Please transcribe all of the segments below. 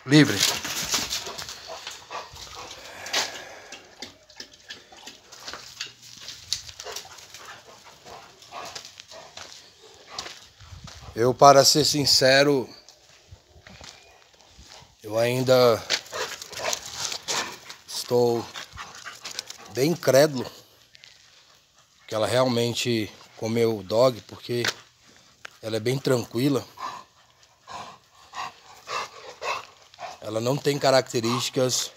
livre. Eu, para ser sincero, eu ainda estou bem incrédulo que ela realmente comeu o dog, porque ela é bem tranquila. Ela não tem características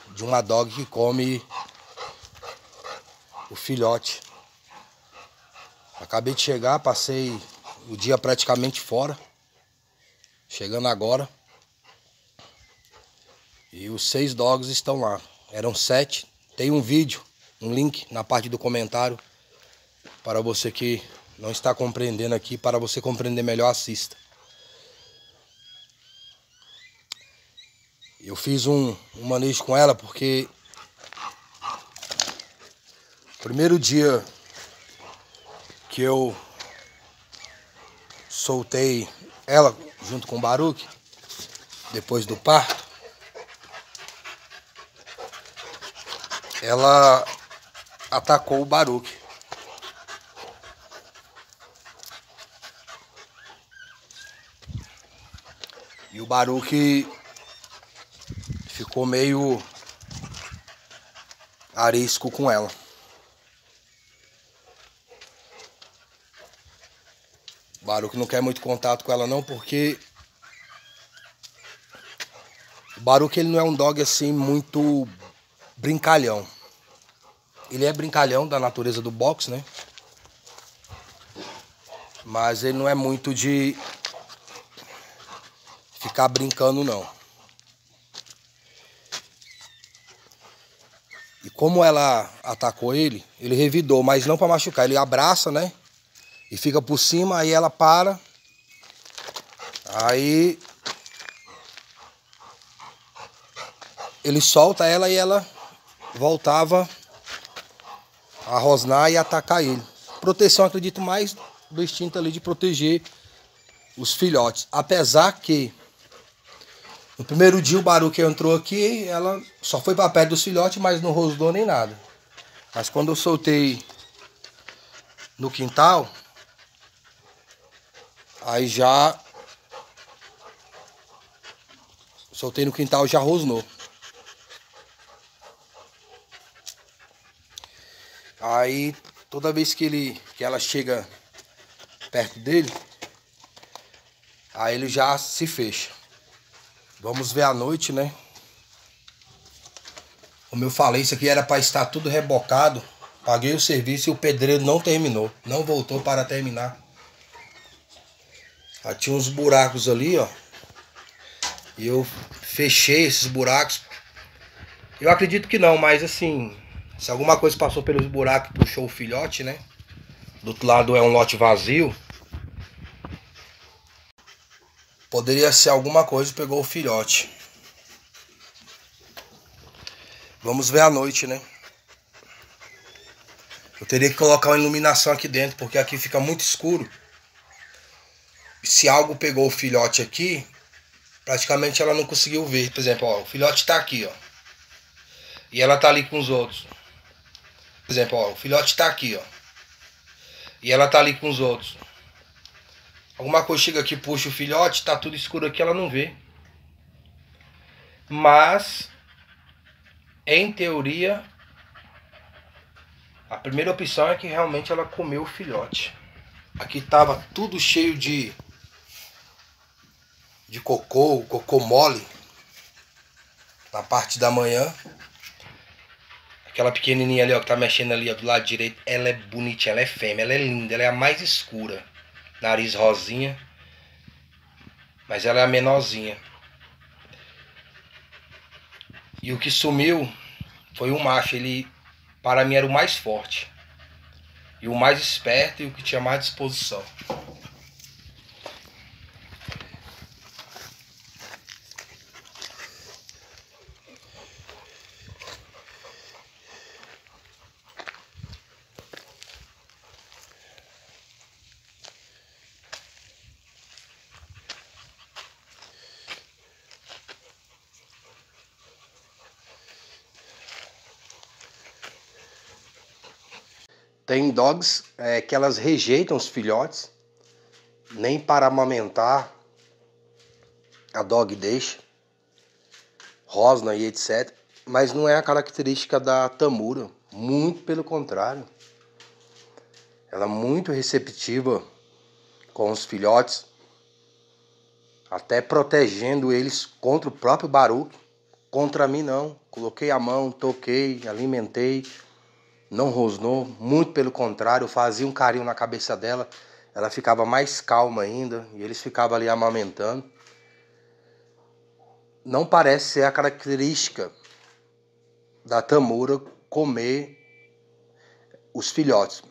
de uma dog que come o filhote. Acabei de chegar, passei o dia praticamente fora, chegando agora. E os 6 dogs estão lá. Eram 7. Tem um vídeo, um link na parte do comentário. Para você que não está compreendendo aqui, para você compreender melhor, assista. Eu fiz um manejo com ela porque o primeiro dia que eu soltei ela junto com o Baruque, depois do parto, ela atacou o Baruque. E o Baruque ficou meio arisco com ela. O Baruque não quer muito contato com ela não, porque o Baruque ele não é um dog assim muito brincalhão. Ele é brincalhão da natureza do boxe, né? Mas ele não é muito de ficar brincando não. E como ela atacou ele revidou, mas não para machucar. Ele abraça, né? E fica por cima, aí ela para. Aí ele solta ela e ela voltava a rosnar e atacar ele. Proteção, acredito mais do instinto ali de proteger os filhotes. Apesar que no primeiro dia o Baruque entrou aqui, ela só foi para perto dos filhotes, mas não rosnou nem nada. Mas quando eu soltei no quintal, aí já soltei no quintal e já rosnou. Aí toda vez que ela chega perto dele, aí ele já se fecha. Vamos ver à noite, né? Como eu falei, isso aqui era para estar tudo rebocado. Paguei o serviço e o pedreiro não terminou. Não voltou para terminar. Já tinha uns buracos ali, ó. E eu fechei esses buracos. Eu acredito que não, mas assim, se alguma coisa passou pelos buracos e puxou o filhote, né? Do outro lado é um lote vazio. Poderia ser alguma coisa que pegou o filhote. Vamos ver à noite, né? Eu teria que colocar uma iluminação aqui dentro, porque aqui fica muito escuro. Se algo pegou o filhote aqui, praticamente ela não conseguiu ver. Por exemplo, ó, o filhote tá aqui, ó. E ela tá ali com os outros. Por exemplo, ó, o filhote tá aqui, ó. E ela tá ali com os outros. Alguma coisa chega aqui, puxa o filhote, tá tudo escuro aqui, ela não vê. Mas, em teoria, a primeira opção é que realmente ela comeu o filhote. Aqui tava tudo cheio de cocô mole. Na parte da manhã. Aquela pequenininha ali, ó, que tá mexendo ali, ó, do lado direito, ela é bonitinha, ela é fêmea, ela é linda, ela é a mais escura. Nariz rosinha. Mas ela é a menorzinha. E o que sumiu foi o macho. Ele, para mim, era o mais forte. E o mais esperto e o que tinha mais disposição. Tem dogs que elas rejeitam os filhotes, nem para amamentar a dog deixa, rosna e etc. Mas não é a característica da Tamura, muito pelo contrário. Ela é muito receptiva com os filhotes, até protegendo eles contra o próprio Baruque. Contra mim não, coloquei a mão, toquei, alimentei, não rosnou, muito pelo contrário, eu fazia um carinho na cabeça dela, ela ficava mais calma ainda e eles ficavam ali amamentando. Não parece ser a característica da Tamura comer os filhotes,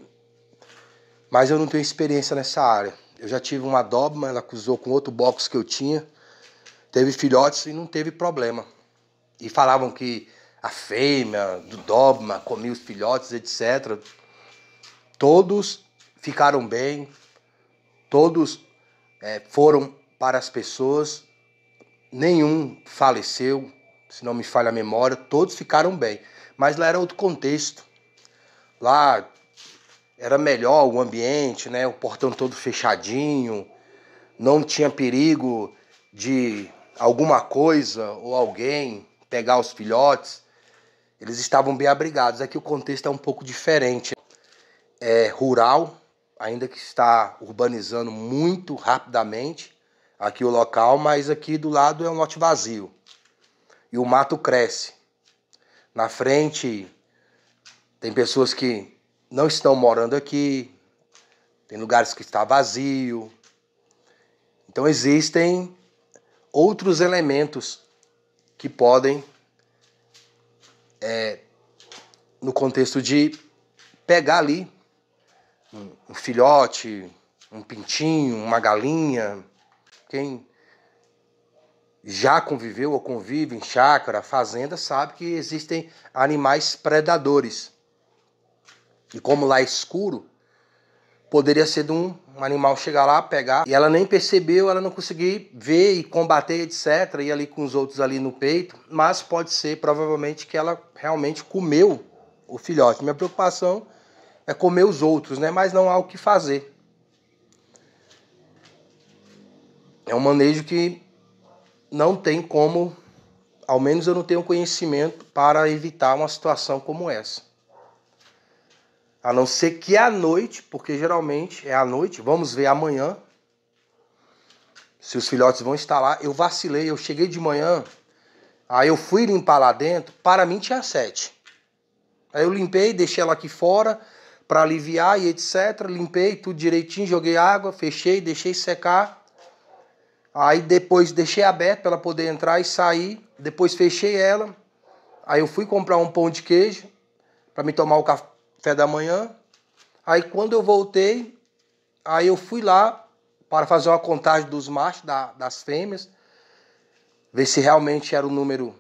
mas eu não tenho experiência nessa área. Eu já tive uma Doberman, ela cruzou com outro box que eu tinha, teve filhotes e não teve problema. E falavam que a fêmea do Doberman comia os filhotes, etc. Todos ficaram bem, todos foram para as pessoas, nenhum faleceu, se não me falha a memória, todos ficaram bem. Mas lá era outro contexto. Lá era melhor o ambiente, né? O portão todo fechadinho, não tinha perigo de alguma coisa ou alguém pegar os filhotes. Eles estavam bem abrigados. Aqui o contexto é um pouco diferente. É rural, ainda que está urbanizando muito rapidamente aqui o local, mas aqui do lado é um lote vazio. E o mato cresce. Na frente tem pessoas que não estão morando aqui, tem lugares que está vazio. Então existem outros elementos que podem, no contexto de pegar ali um filhote, um pintinho, uma galinha. Quem já conviveu ou convive em chácara, fazenda, sabe que existem animais predadores. E como lá é escuro, poderia ser de um animal chegar lá, pegar, e ela nem percebeu, ela não conseguir ver e combater, etc. E ali com os outros ali no peito, mas pode ser provavelmente que ela realmente comeu o filhote. Minha preocupação é comer os outros, né? Mas não há o que fazer. É um manejo que não tem como, ao menos eu não tenho conhecimento para evitar uma situação como essa. A não ser que à noite, porque geralmente é à noite, vamos ver amanhã se os filhotes vão estar lá. Eu vacilei, eu cheguei de manhã, aí eu fui limpar lá dentro, para mim tinha 7. Aí eu limpei, deixei ela aqui fora para aliviar e etc. Limpei tudo direitinho, joguei água, fechei, deixei secar. Aí depois deixei aberto para ela poder entrar e sair. Depois fechei ela. Aí eu fui comprar um pão de queijo para me tomar o café da manhã. Aí quando eu voltei, aí eu fui lá para fazer uma contagem dos machos, das fêmeas. Ver se realmente era o número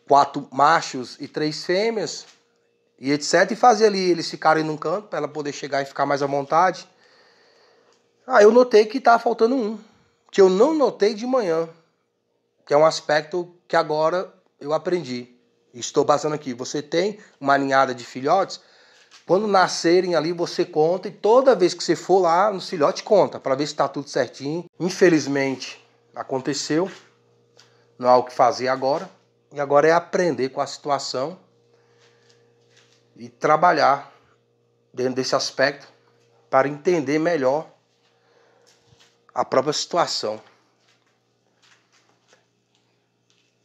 4 machos e 3 fêmeas. E etc. E fazer ali eles ficarem num canto para ela poder chegar e ficar mais à vontade. Aí eu notei que estava faltando um, que eu não notei de manhã, que é um aspecto que agora eu aprendi. Estou passando aqui. Você tem uma ninhada de filhotes, quando nascerem ali você conta e toda vez que você for lá no filhote conta, para ver se está tudo certinho. Infelizmente aconteceu, não há o que fazer agora. E agora é aprender com a situação e trabalhar dentro desse aspecto para entender melhor a própria situação.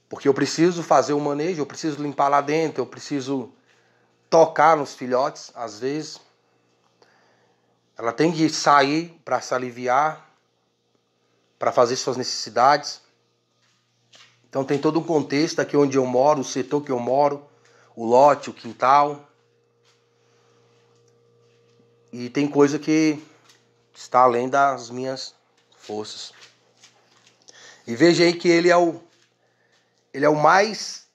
Porque eu preciso fazer o manejo, eu preciso limpar lá dentro, eu preciso tocar nos filhotes, às vezes. Ela tem que sair para se aliviar, para fazer suas necessidades. Então tem todo um contexto aqui onde eu moro, o setor que eu moro, o lote, o quintal. E tem coisa que está além das minhas forças. E veja aí que ele é o mais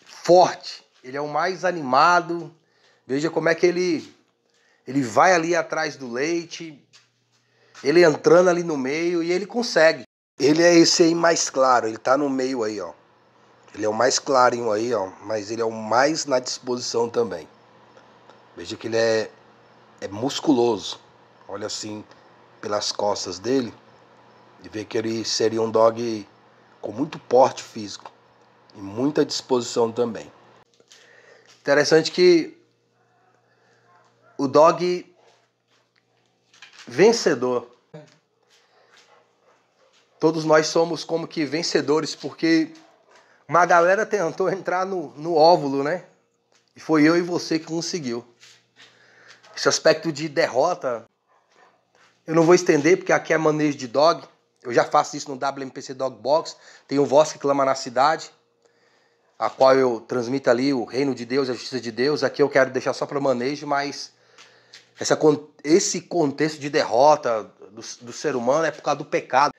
forte, ele é o mais animado. Veja como é que ele vai ali atrás do leite, ele entrando ali no meio e ele consegue. Ele é esse aí mais claro, ele tá no meio aí, ó. Ele é o mais clarinho aí, ó, mas ele é o mais na disposição também. Veja que ele é musculoso. Olha assim pelas costas dele e vê que ele seria um dog com muito porte físico e muita disposição também. Interessante que o dog vencedor, todos nós somos como que vencedores, porque uma galera tentou entrar no óvulo, né? E foi eu e você que conseguiu. Esse aspecto de derrota, eu não vou estender, porque aqui é manejo de dog. Eu já faço isso no WMPC Dog Box. Tem o Voz que Clama na Cidade, a qual eu transmito ali o reino de Deus, a justiça de Deus. Aqui eu quero deixar só para manejo, mas esse contexto de derrota do ser humano é por causa do pecado.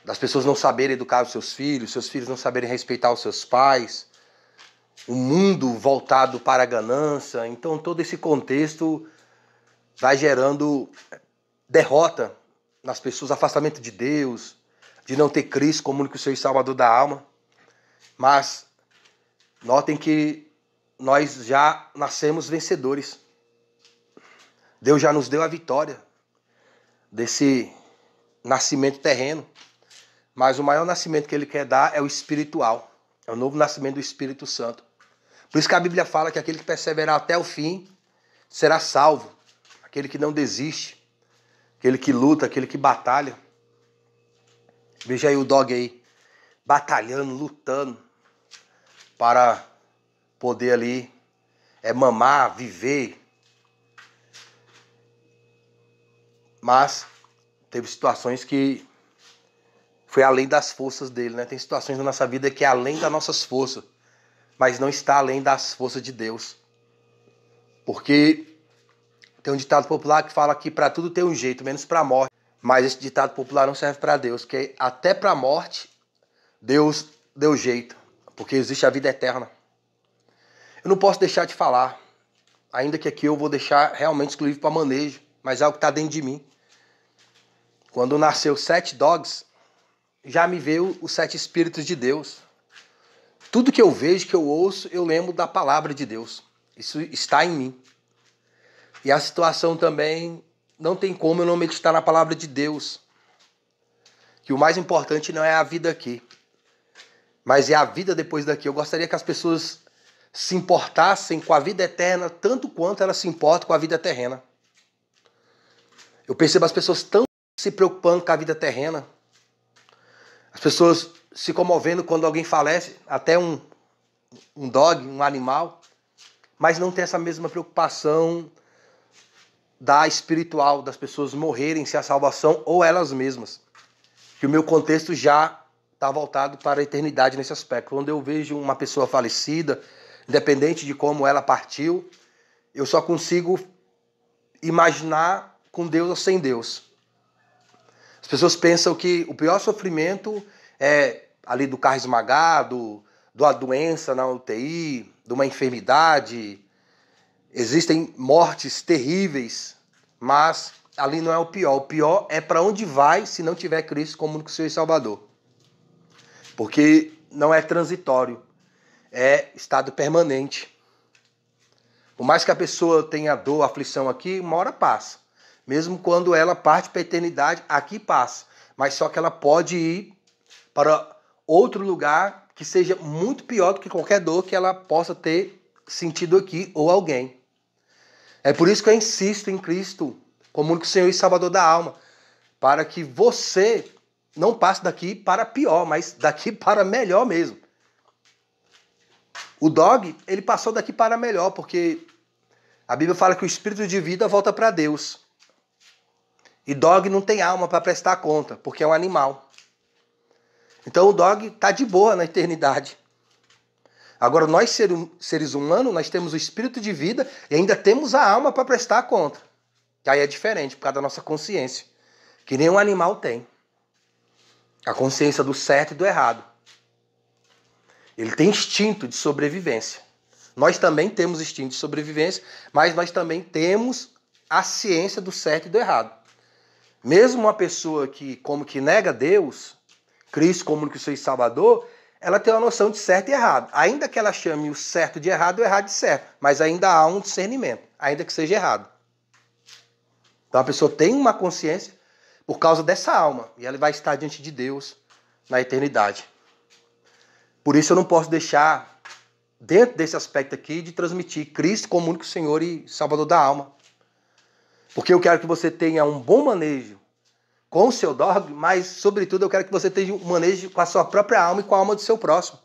Das pessoas não saberem educar os seus filhos não saberem respeitar os seus pais, o mundo voltado para a ganância. Então todo esse contexto vai gerando derrota nas pessoas, afastamento de Deus, de não ter Cristo como único Senhor e Salvador da alma. Mas notem que nós já nascemos vencedores. Deus já nos deu a vitória desse nascimento terreno. Mas o maior nascimento que Ele quer dar é o espiritual. É o novo nascimento do Espírito Santo. Por isso que a Bíblia fala que aquele que perseverar até o fim será salvo. Aquele que não desiste. Aquele que luta, aquele que batalha. Veja aí o dog aí, batalhando, lutando, para poder ali mamar, viver. Mas teve situações que foi além das forças dele, né? Tem situações na nossa vida que é além das nossas forças, mas não está além das forças de Deus. Porque tem um ditado popular que fala que para tudo tem um jeito, menos para a morte. Mas esse ditado popular não serve para Deus, porque até para a morte Deus deu jeito, porque existe a vida eterna. Eu não posso deixar de falar, ainda que aqui eu vou deixar realmente exclusivo para manejo, mas é algo que está dentro de mim. Quando nasceu 7 dogs, já me veio os 7 Espíritos de Deus. Tudo que eu vejo, que eu ouço, eu lembro da palavra de Deus. Isso está em mim. E a situação também, não tem como eu não meditar na palavra de Deus. Que o mais importante não é a vida aqui, mas é a vida depois daqui. Eu gostaria que as pessoas se importassem com a vida eterna tanto quanto elas se importam com a vida terrena. Eu percebo as pessoas tão se preocupando com a vida terrena. As pessoas se comovendo quando alguém falece, até um dog, um animal, mas não tem essa mesma preocupação da espiritual, das pessoas morrerem sem a salvação ou elas mesmas. Que o meu contexto já está voltado para a eternidade nesse aspecto. Quando eu vejo uma pessoa falecida, independente de como ela partiu, eu só consigo imaginar com Deus ou sem Deus. As pessoas pensam que o pior sofrimento é ali do carro esmagado, de uma doença na UTI, de uma enfermidade. Existem mortes terríveis, mas ali não é o pior. O pior é para onde vai se não tiver Cristo como único Senhor e Salvador. Porque não é transitório, é estado permanente. Por mais que a pessoa tenha dor, aflição aqui, uma hora passa. Mesmo quando ela parte para a eternidade, aqui passa. Mas só que ela pode ir para outro lugar que seja muito pior do que qualquer dor que ela possa ter sentido aqui ou alguém. É por isso que eu insisto em Cristo como único Senhor e Salvador da alma. Para que você não passe daqui para pior, mas daqui para melhor mesmo. O dog, ele passou daqui para melhor, porque a Bíblia fala que o espírito de vida volta para Deus. E dog não tem alma para prestar conta, porque é um animal. Então o dog está de boa na eternidade. Agora nós seres humanos, nós temos o espírito de vida e ainda temos a alma para prestar conta. Que aí é diferente, por causa da nossa consciência. Que nenhum animal tem. A consciência do certo e do errado. Ele tem instinto de sobrevivência. Nós também temos instinto de sobrevivência, mas nós também temos a ciência do certo e do errado. Mesmo uma pessoa que nega Deus, Cristo como único Senhor e Salvador, ela tem uma noção de certo e errado. Ainda que ela chame o certo de errado e o errado de certo, mas ainda há um discernimento, ainda que seja errado. Então a pessoa tem uma consciência por causa dessa alma, e ela vai estar diante de Deus na eternidade. Por isso eu não posso deixar, dentro desse aspecto aqui, de transmitir Cristo como único Senhor e Salvador da alma. Porque eu quero que você tenha um bom manejo com o seu dogma, mas, sobretudo, eu quero que você tenha um manejo com a sua própria alma e com a alma do seu próximo.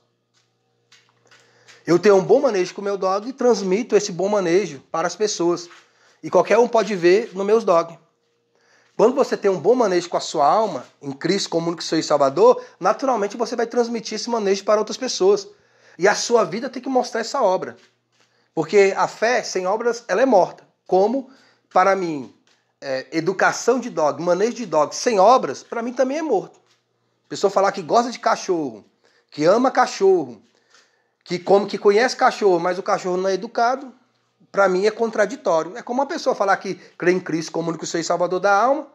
Eu tenho um bom manejo com o meu dogma e transmito esse bom manejo para as pessoas. E qualquer um pode ver nos meus dogmas. Quando você tem um bom manejo com a sua alma, em Cristo como único Senhor e Salvador, naturalmente você vai transmitir esse manejo para outras pessoas. E a sua vida tem que mostrar essa obra. Porque a fé sem obras, ela é morta. Como, para mim, educação de dog, manejo de dog sem obras, para mim também é morto. A pessoa falar que gosta de cachorro, que ama cachorro, que conhece cachorro, mas o cachorro não é educado, para mim é contraditório. É como uma pessoa falar que crê em Cristo como único Senhor e Salvador da alma,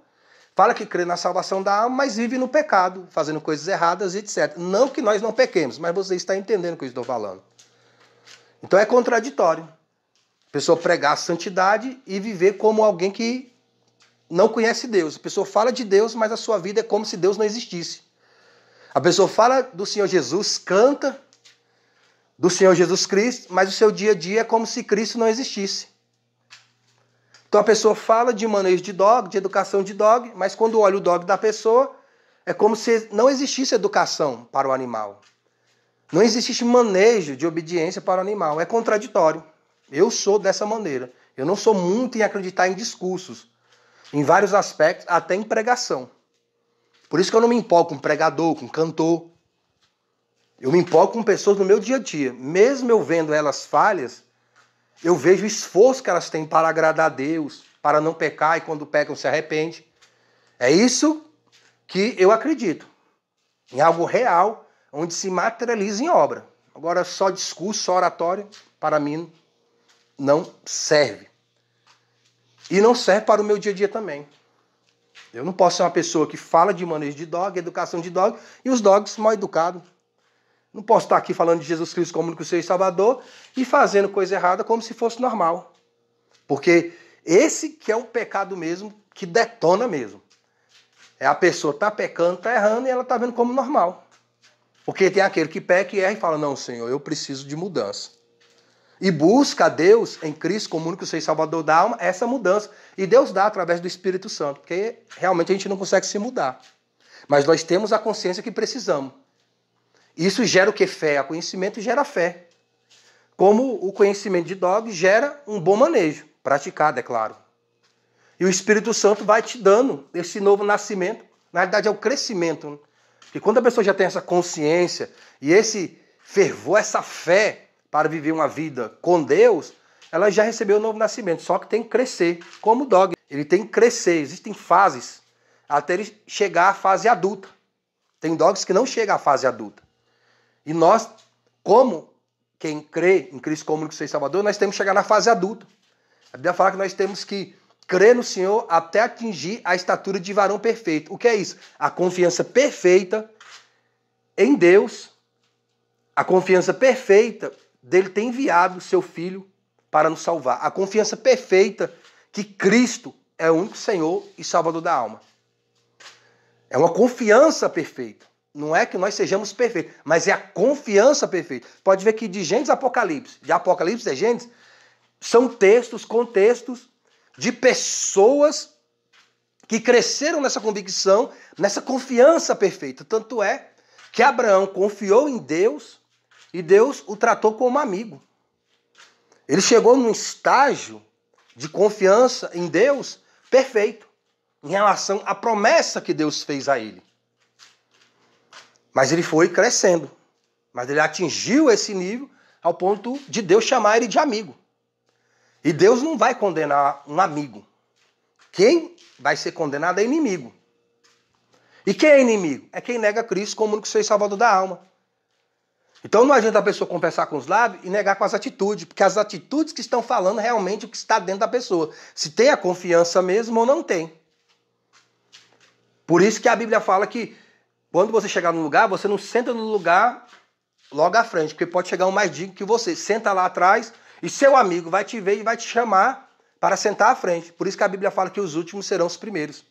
fala que crê na salvação da alma, mas vive no pecado, fazendo coisas erradas e etc. Não que nós não pequemos, mas você está entendendo o que eu estou falando. Então é contraditório. A pessoa pregar a santidade e viver como alguém que não conhece Deus. A pessoa fala de Deus, mas a sua vida é como se Deus não existisse. A pessoa fala do Senhor Jesus, canta do Senhor Jesus Cristo, mas o seu dia a dia é como se Cristo não existisse. Então a pessoa fala de manejo de dog, de educação de dog, mas quando olha o dog da pessoa, é como se não existisse educação para o animal. Não existisse manejo de obediência para o animal. É contraditório. Eu sou dessa maneira. Eu não sou muito em acreditar em discursos, em vários aspectos, até em pregação. Por isso que eu não me empolgo com pregador, com cantor. Eu me empolgo com pessoas no meu dia a dia. Mesmo eu vendo elas falhas, eu vejo o esforço que elas têm para agradar a Deus, para não pecar e quando pecam se arrepende. É isso que eu acredito. Em algo real, onde se materializa em obra. Agora, só discurso, só oratório, para mim, não serve. E não serve para o meu dia a dia também. Eu não posso ser uma pessoa que fala de manejo de dog, educação de dog, e os dogs mal educados. Não posso estar aqui falando de Jesus Cristo como único Senhor e Salvador e fazendo coisa errada como se fosse normal. Porque esse que é um pecado mesmo, que detona mesmo. É a pessoa tá pecando, tá errando e ela tá vendo como normal. Porque tem aquele que peca e erra e fala, não, Senhor, eu preciso de mudança. E busca a Deus em Cristo como único Senhor e Salvador da alma essa mudança. E Deus dá através do Espírito Santo, porque realmente a gente não consegue se mudar. Mas nós temos a consciência que precisamos. Isso gera o que? Fé. A conhecimento gera fé. Como o conhecimento de dog gera um bom manejo, praticado, é claro. E o Espírito Santo vai te dando esse novo nascimento. Na realidade é o crescimento. Porque quando a pessoa já tem essa consciência e esse fervor, essa fé para viver uma vida com Deus, ela já recebeu o novo nascimento. Só que tem que crescer, como o dog. Ele tem que crescer. Existem fases até ele chegar à fase adulta. Tem dogs que não chegam à fase adulta. E nós, como quem crê em Cristo como único Senhor e Salvador, nós temos que chegar na fase adulta. A Bíblia fala que nós temos que crer no Senhor até atingir a estatura de varão perfeito. O que é isso? A confiança perfeita em Deus, a confiança perfeita dele ter enviado o seu Filho para nos salvar. A confiança perfeita que Cristo é o único Senhor e Salvador da alma. É uma confiança perfeita. Não é que nós sejamos perfeitos, mas é a confiança perfeita. Pode ver que de Gênesis a Apocalipse, de Apocalipse a Gênesis, são textos, contextos de pessoas que cresceram nessa convicção, nessa confiança perfeita. Tanto é que Abraão confiou em Deus e Deus o tratou como amigo. Ele chegou num estágio de confiança em Deus perfeito, em relação à promessa que Deus fez a ele. Mas ele foi crescendo. Mas ele atingiu esse nível ao ponto de Deus chamar ele de amigo. E Deus não vai condenar um amigo. Quem vai ser condenado é inimigo. E quem é inimigo? É quem nega Cristo como único Senhor e Salvador da alma. Então não adianta a pessoa confessar com os lábios e negar com as atitudes, porque as atitudes que estão falando realmente o que está dentro da pessoa. Se tem a confiança mesmo ou não tem. Por isso que a Bíblia fala que quando você chegar num lugar, você não senta no lugar logo à frente, porque pode chegar um mais digno que você. Senta lá atrás e seu amigo vai te ver e vai te chamar para sentar à frente. Por isso que a Bíblia fala que os últimos serão os primeiros.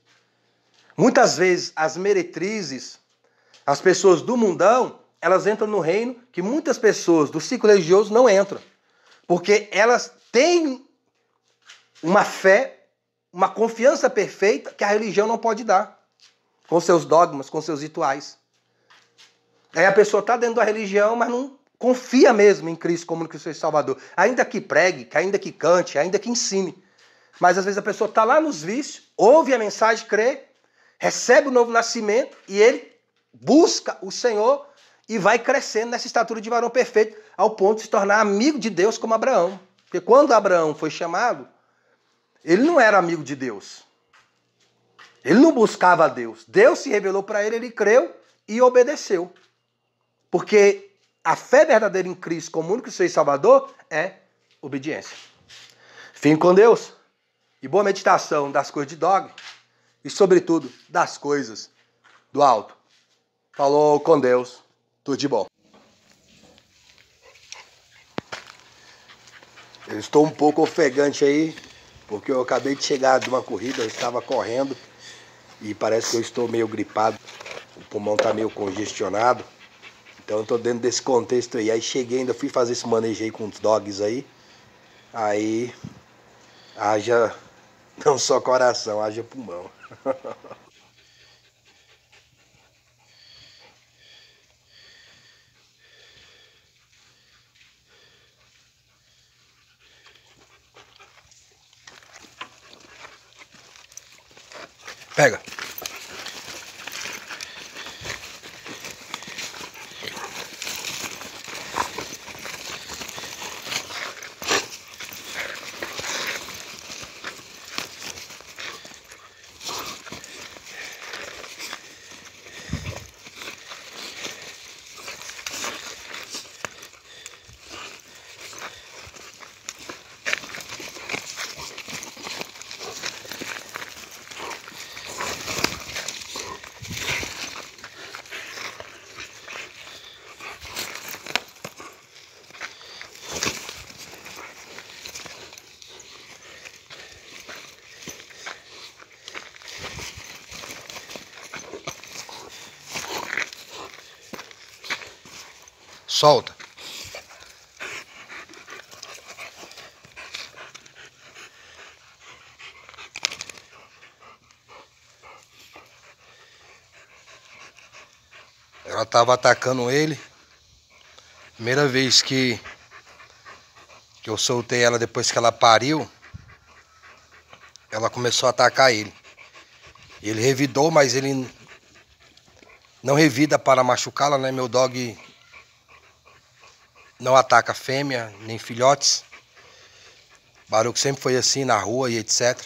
Muitas vezes as meretrizes, as pessoas do mundão, elas entram no reino que muitas pessoas do ciclo religioso não entram. Porque elas têm uma fé, uma confiança perfeita que a religião não pode dar. Com seus dogmas, com seus rituais. Aí a pessoa está dentro da religião, mas não confia mesmo em Cristo como que o seu Salvador. Ainda que pregue, ainda que cante, ainda que ensine. Mas às vezes a pessoa está lá nos vícios, ouve a mensagem, crê, recebe o novo nascimento e ele busca o Senhor e vai crescendo nessa estatura de varão perfeito, ao ponto de se tornar amigo de Deus como Abraão. Porque quando Abraão foi chamado, ele não era amigo de Deus. Ele não buscava a Deus. Deus se revelou para ele, ele creu e obedeceu. Porque a fé verdadeira em Cristo como único Senhor e Salvador é obediência. Fique com Deus e boa meditação das coisas de dog e, sobretudo, das coisas do alto. Falou com Deus. Tudo de bom. Eu estou um pouco ofegante aí, porque eu acabei de chegar de uma corrida, eu estava correndo e parece que eu estou meio gripado. O pulmão está meio congestionado. Então eu estou dentro desse contexto aí. Aí cheguei, ainda fui fazer esse manejo aí com os dogs aí. Aí haja não só coração, haja pulmão. Pega. Solta. Ela estava atacando ele. Primeira vez que eu soltei ela depois que ela pariu, ela começou a atacar ele. Ele revidou, mas ele não revida para machucá-la, né? Meu dog não ataca fêmea, nem filhotes. Baruch sempre foi assim na rua e etc.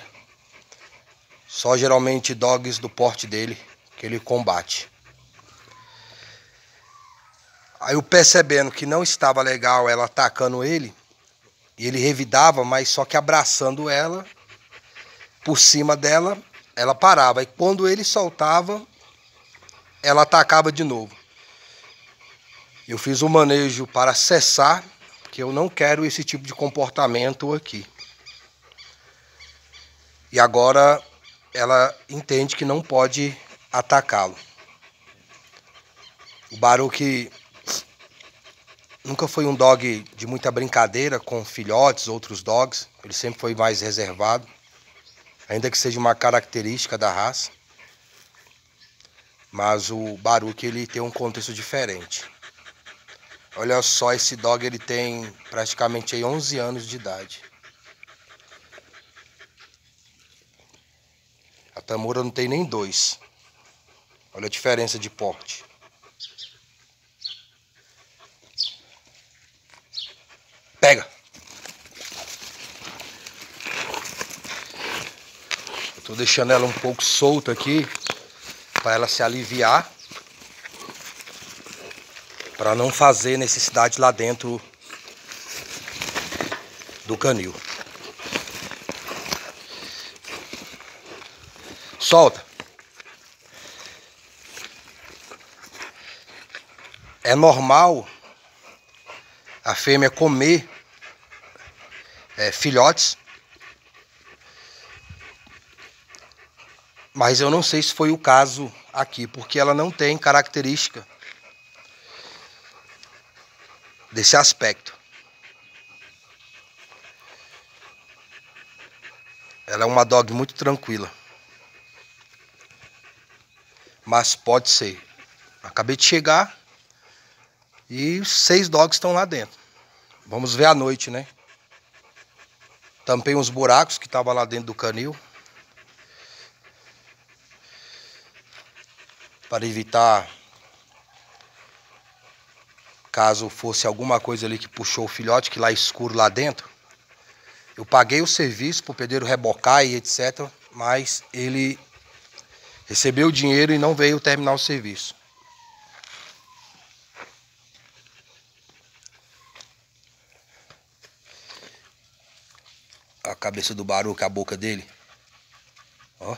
Só geralmente dogs do porte dele que ele combate. Aí eu percebendo que não estava legal ela atacando ele, e ele revidava, mas só que abraçando ela, por cima dela, ela parava. E quando ele soltava, ela atacava de novo. Eu fiz um manejo para cessar, que eu não quero esse tipo de comportamento aqui. E agora ela entende que não pode atacá-lo. O Baruch nunca foi um dog de muita brincadeira com filhotes, outros dogs. Ele sempre foi mais reservado, ainda que seja uma característica da raça. Mas o Baruch, ele tem um contexto diferente. Olha só, esse dog ele tem praticamente aí 11 anos de idade. A Tamura não tem nem 2. Olha a diferença de porte. Pega! Eu tô deixando ela um pouco solta aqui, para ela se aliviar, para não fazer necessidade lá dentro do canil. Solta. É normal a fêmea comer filhotes. Mas eu não sei se foi o caso aqui, porque ela não tem característica desse aspecto. Ela é uma dog muito tranquila. Mas pode ser. Acabei de chegar e 6 dogs estão lá dentro. Vamos ver à noite, né? Tampei uns buracos que estavam lá dentro do canil, para evitar, caso fosse alguma coisa ali que puxou o filhote, que lá é escuro lá dentro. Eu paguei o serviço para o pedreiro rebocar e etc. Mas ele recebeu o dinheiro e não veio terminar o serviço. A cabeça do Baruque, a boca dele. Ó.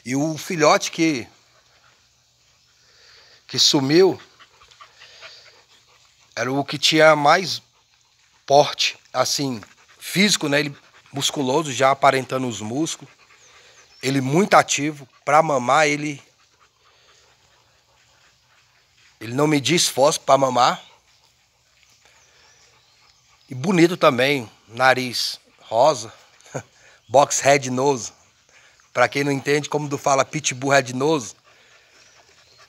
E o filhote que sumiu era o que tinha mais porte, assim, físico, né? Ele musculoso, já aparentando os músculos. Ele muito ativo. Para mamar, ele não media esforço para mamar. E bonito também, nariz rosa, box red nose. Para quem não entende, como tu fala pitbull red nose,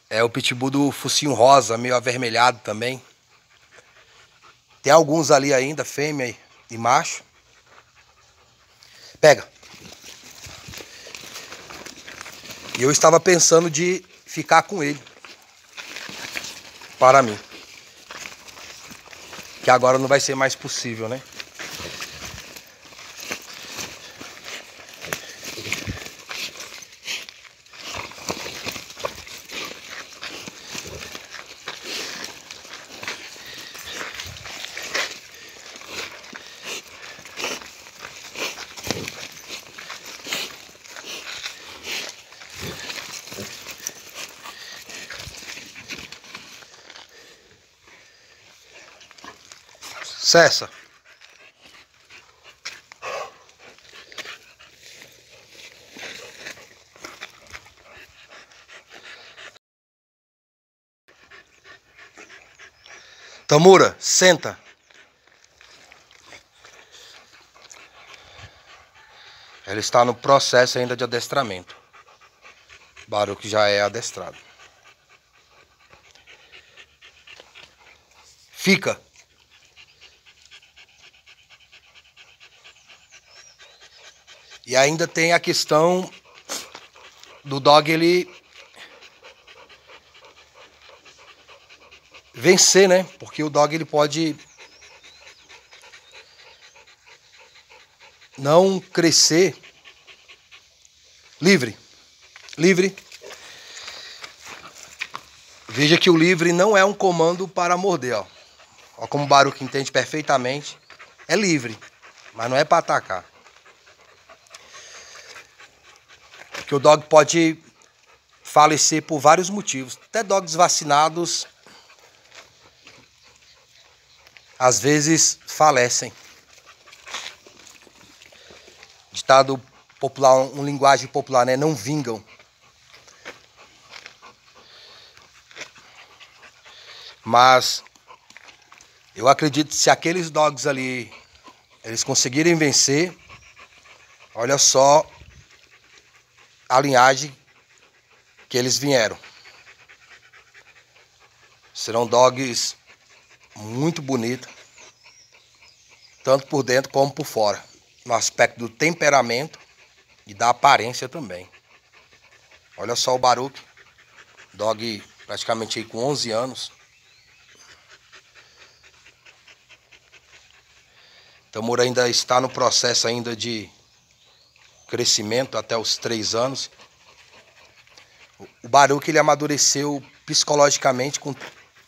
é o pitbull do focinho rosa, meio avermelhado também. Tem alguns ali ainda, fêmea e macho. Pega. E eu estava pensando de ficar com ele. Para mim. Que agora não vai ser mais possível, né? Cessa. Tamura, senta. Ela está no processo ainda de adestramento. Baruque já é adestrado. Fica. E ainda tem a questão do dog ele vencer, né? Porque o dog ele pode não crescer livre. Livre. Veja que o livre não é um comando para morder, ó. Ó como o Baruque entende perfeitamente. É livre, mas não é para atacar. Porque o dog pode falecer por vários motivos. Até dogs vacinados às vezes falecem. Ditado popular, uma linguagem popular, né? Não vingam. Mas eu acredito que se aqueles dogs ali eles conseguirem vencer, olha só a linhagem que eles vieram. Serão dogs muito bonitos, tanto por dentro como por fora, no aspecto do temperamento e da aparência também. Olha só o Baruque, dog praticamente aí com 11 anos. Tamura ainda está no processo ainda de crescimento até os 3 anos. O Baruque ele amadureceu psicologicamente com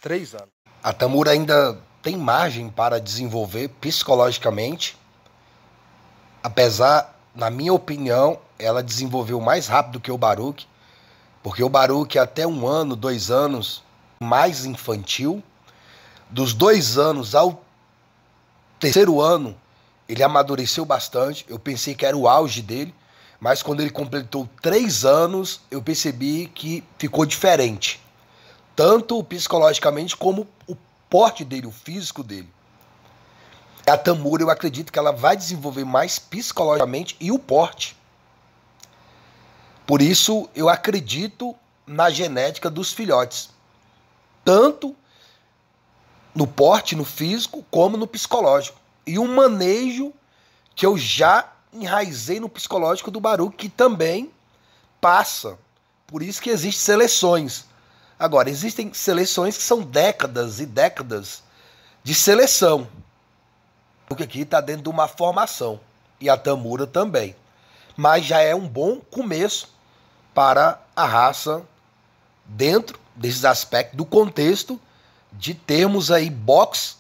3 anos. A Tamura ainda tem margem para desenvolver psicologicamente, apesar, na minha opinião, ela desenvolveu mais rápido que o Baruque, porque o Baruque até 1 ano, 2 anos, mais infantil, Dos 2 anos ao terceiro ano, ele amadureceu bastante. Eu pensei que era o auge dele, mas quando ele completou 3 anos, eu percebi que ficou diferente. Tanto psicologicamente como o porte dele, o físico dele. A Tamura, eu acredito que ela vai desenvolver mais psicologicamente e o porte. Por isso, eu acredito na genética dos filhotes. Tanto no porte, no físico, como no psicológico. E um manejo que eu já enraizei no psicológico do Baruch, que também passa. Por isso que existem seleções. Agora, existem seleções que são décadas e décadas de seleção. Porque aqui está dentro de uma formação. E a Tamura também. Mas já é um bom começo para a raça dentro desses aspectos do contexto de termos aí box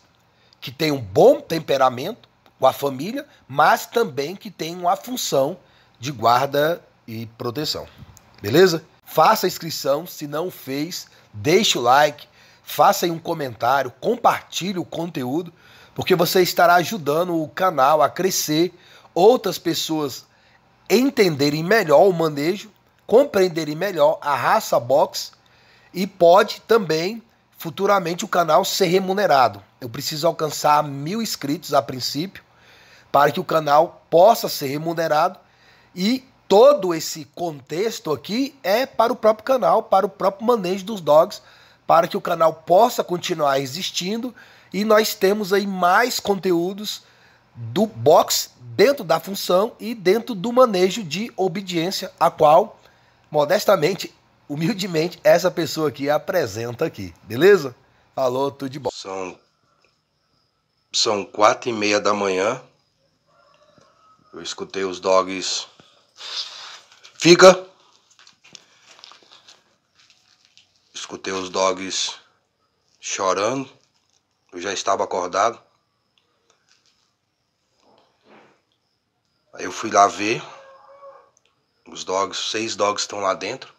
que tem um bom temperamento com a família, mas também que tem uma função de guarda e proteção. Beleza? Faça a inscrição, se não fez, deixe o like, faça aí um comentário, compartilhe o conteúdo, porque você estará ajudando o canal a crescer, outras pessoas entenderem melhor o manejo, compreenderem melhor a raça box e pode também futuramente o canal ser remunerado. Eu preciso alcançar 1000 inscritos a princípio para que o canal possa ser remunerado e todo esse contexto aqui é para o próprio canal, para o próprio manejo dos dogs, para que o canal possa continuar existindo e nós temos aí mais conteúdos do box dentro da função e dentro do manejo de obediência, a qual, modestamente, humildemente, essa pessoa aqui apresenta aqui. Beleza? Falou, tudo de bom. São 4h30 da manhã. Eu escutei os dogs. Escutei os dogs chorando. Eu já estava acordado. Aí eu fui lá ver. Os dogs, 6 dogs estão lá dentro.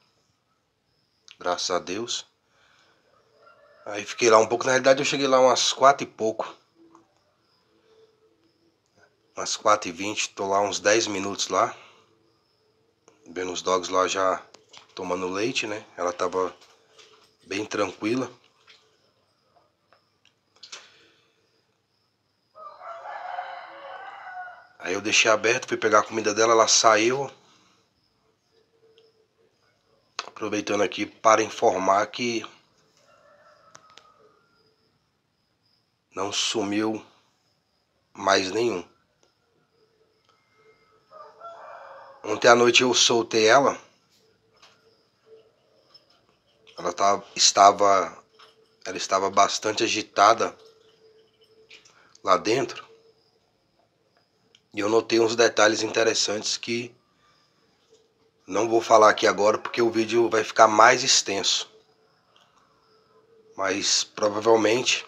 Graças a Deus. Aí fiquei lá um pouco. Na realidade eu cheguei lá umas 4 e pouco. Umas 4h20. Tô lá uns 10 minutos lá. Vendo os dogs lá já tomando leite, né? Ela tava bem tranquila. Aí eu deixei aberto, fui pegar a comida dela, ela saiu. Aproveitando aqui para informar que não sumiu mais nenhum. Ontem à noite eu soltei ela. Ela estava bastante agitada lá dentro. E eu notei uns detalhes interessantes que não vou falar aqui agora porque o vídeo vai ficar mais extenso. Mas provavelmente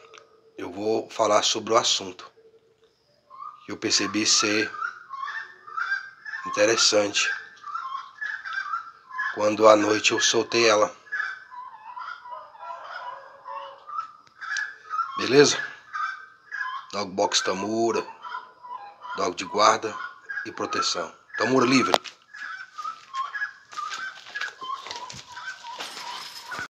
eu vou falar sobre o assunto. Eu percebi ser interessante quando à noite eu soltei ela. Beleza? Dog box Tamura, dog de guarda e proteção. Tamura livre.